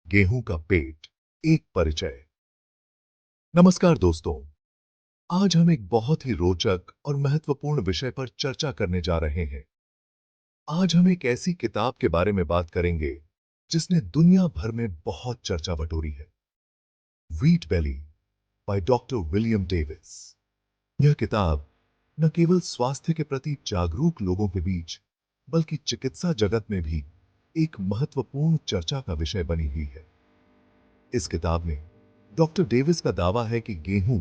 गेहूं का पेट, एक परिचय। नमस्कार दोस्तों, आज हम एक बहुत ही रोचक और महत्वपूर्ण विषय पर चर्चा करने जा रहे हैं। आज हम एक ऐसी किताब के बारे में बात करेंगे जिसने दुनिया भर में बहुत चर्चा बटोरी है। Wheat Belly by doctor William Davis. यह किताब न केवल स्वास्थ्य के प्रति जागरूक लोगों के बीच बल्कि चिकित्सा जगत में भी एक महत्वपूर्ण चर्चा का विषय बनी हुई है। इस किताब में डॉक्टर डेविस का दावा है कि गेहूं,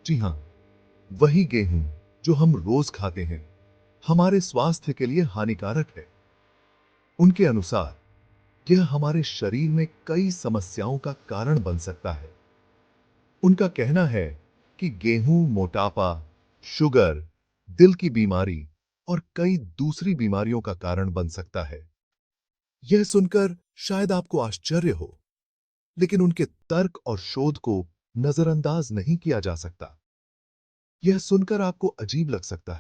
जी हां, वही गेहूं जो हम रोज खाते हैं, हमारे स्वास्थ्य के लिए हानिकारक है। उनके अनुसार यह हमारे शरीर में कई समस्याओं का कारण बन सकता है। उनका कहना है कि गेहूं मोटापा, शुगर, दिल की बीमारी और कई दूसरी बीमारियों का कारण बन सकता है। यह सुनकर शायद आपको आश्चर्य हो, लेकिन उनके तर्क और शोध को नजरअंदाज नहीं किया जा सकता। यह सुनकर आपको अजीब लग सकता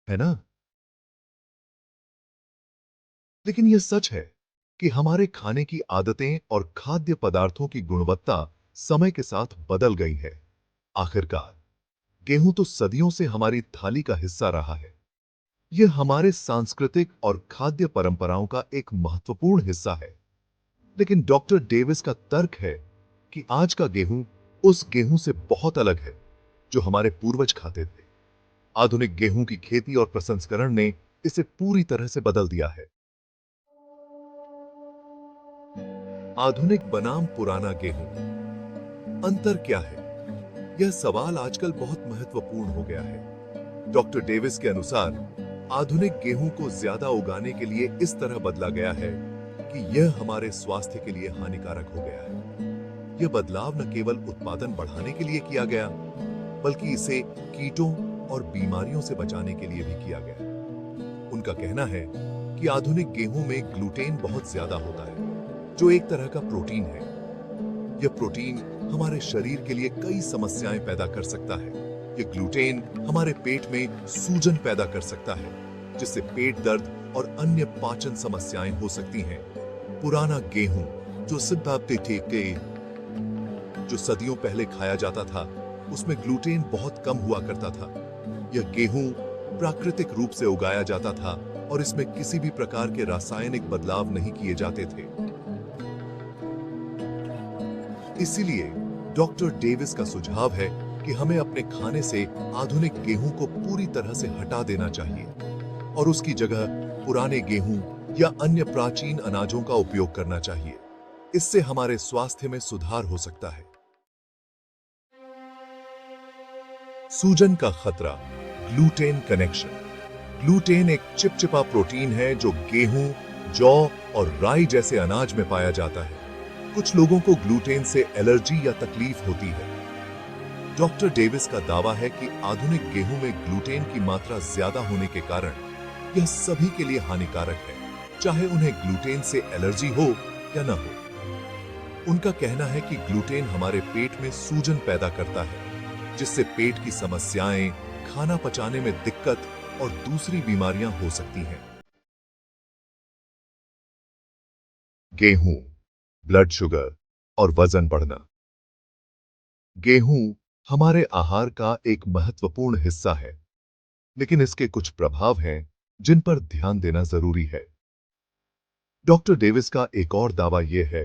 है ना? लेकिन यह सच है कि हमारे खाने की आदतें और खाद्य पदार्थों की गुणवत्ता समय के साथ बदल गई है। आखिरकार गेहूं तो सदियों से हमारी थाली का हिस्सा रहा है। यह हमारे सांस्कृतिक और खाद्य परंपराओं का एक महत्वपूर्ण हिस्सा है। लेकिन डॉक्टर डेविस का तर्क है कि आज का गेहूं उस गेहूं से बहुत अलग है जो हमारे पूर्वज खाते थे। आधुनिक गेहूं की खेती और प्रसंस्करण ने इसे पूरी तरह से बदल दिया है। आधुनिक बनाम पुराना गेहूं, अंतर क्या है? यह सवाल आजकल बहुत महत्वपूर्ण हो गया है। डॉक्टर डेविस के अनुसार आधुनिक गेहूं को ज्यादा उगाने के लिए इस तरह बदला गया है कि यह हमारे स्वास्थ्य के लिए हानिकारक हो गया है। यह बदलाव न केवल उत्पादन बढ़ाने के लिए किया गया, बल्कि इसे कीटों और बीमारियों से बचाने के लिए भी किया गया। उनका कहना है कि आधुनिक गेहूं में ग्लूटेन बहुत ज्यादा होता है, जो एक तरह का प्रोटीन है। यह प्रोटीन हमारे शरीर के लिए कई समस्याएं पैदा कर सकता है। यह ग्लूटेन हमारे पेट में सूजन पैदा कर सकता है, जिससे पेट दर्द और अन्य पाचन समस्याएं हो सकती हैं। पुराना गेहूं, जो सिद्धांत थे जो सदियों पहले खाया जाता था, उसमें ग्लूटेन बहुत कम हुआ करता था। यह गेहूं प्राकृतिक रूप से उगाया जाता था और इसमें किसी भी प्रकार के रासायनिक बदलाव नहीं किए जाते थे। इसीलिए डॉक्टर डेविस का सुझाव है कि हमें अपने खाने से आधुनिक गेहूं को पूरी तरह से हटा देना चाहिए और उसकी जगह पुराने गेहूं या अन्य प्राचीन अनाजों का उपयोग करना चाहिए। इससे हमारे स्वास्थ्य में सुधार हो सकता है। सूजन का खतरा, ग्लूटेन कनेक्शन। ग्लूटेन एक चिपचिपा प्रोटीन है जो गेहूं, जौ और राई जैसे अनाज में पाया जाता है। कुछ लोगों को ग्लूटेन से एलर्जी या तकलीफ होती है। डॉक्टर डेविस का दावा है कि आधुनिक गेहूं में ग्लूटेन की मात्रा ज्यादा होने के कारण यह सभी के लिए हानिकारक है, चाहे उन्हें ग्लूटेन से एलर्जी हो या न हो। उनका कहना है कि ग्लूटेन हमारे पेट में सूजन पैदा करता है, जिससे पेट की समस्याएं, खाना पचाने में दिक्कत और दूसरी बीमारियां हो सकती हैं। गेहूं, ब्लड शुगर और वजन बढ़ना। गेहूं हमारे आहार का एक महत्वपूर्ण हिस्सा है, लेकिन इसके कुछ प्रभाव हैं जिन पर ध्यान देना जरूरी है। डॉक्टर डेविस का एक और दावा यह है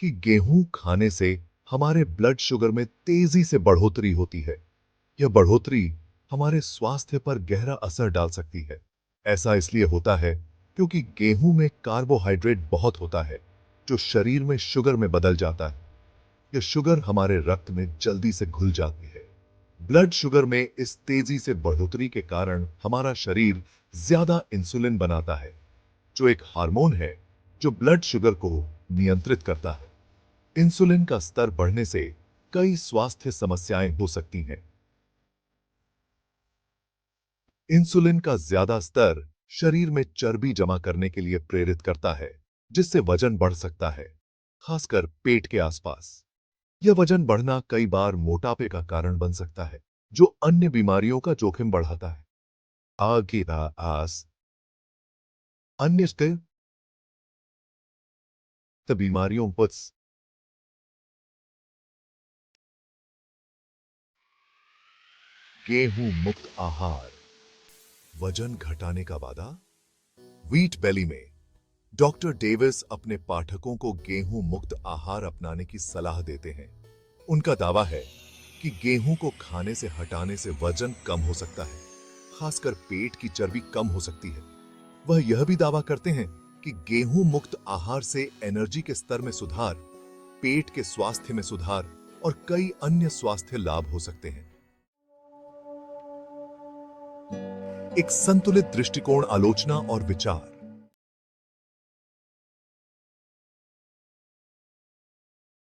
कि गेहूं खाने से हमारे ब्लड शुगर में तेजी से बढ़ोतरी होती है। यह बढ़ोतरी हमारे स्वास्थ्य पर गहरा असर डाल सकती है। ऐसा इसलिए होता है क्योंकि गेहूं में कार्बोहाइड्रेट बहुत होता है, जो शरीर में शुगर में बदल जाता है। यह शुगर हमारे रक्त में जल्दी से घुल जाती है। ब्लड शुगर में इस तेजी से बढ़ोतरी के कारण हमारा शरीर ज्यादा इंसुलिन बनाता है, जो एक हार्मोन है जो ब्लड शुगर को नियंत्रित करता है। इंसुलिन का स्तर बढ़ने से कई स्वास्थ्य समस्याएं हो सकती हैं। इंसुलिन का ज्यादा स्तर शरीर में चर्बी जमा करने के लिए प्रेरित करता है, जिससे वजन बढ़ सकता है, खासकर पेट के आसपास। यह वजन बढ़ना कई बार मोटापे का कारण बन सकता है, जो अन्य बीमारियों का जोखिम बढ़ाता है। आगे आस अन्य मुक्त बीमारियों पर गेहूं मुक्त आहार, वजन घटाने का वादा। व्हीट बेली में डॉक्टर डेविस अपने पाठकों को गेहूं मुक्त आहार अपनाने की सलाह देते हैं। उनका दावा है कि गेहूं को खाने से हटाने से वजन कम हो सकता है, खासकर पेट की चर्बी कम हो सकती है। वह यह भी दावा करते हैं कि गेहूं मुक्त आहार से एनर्जी के स्तर में सुधार, पेट के स्वास्थ्य में सुधार और कई अन्य स्वास्थ्य लाभ हो सकते हैं। एक संतुलित दृष्टिकोण, आलोचना और विचार।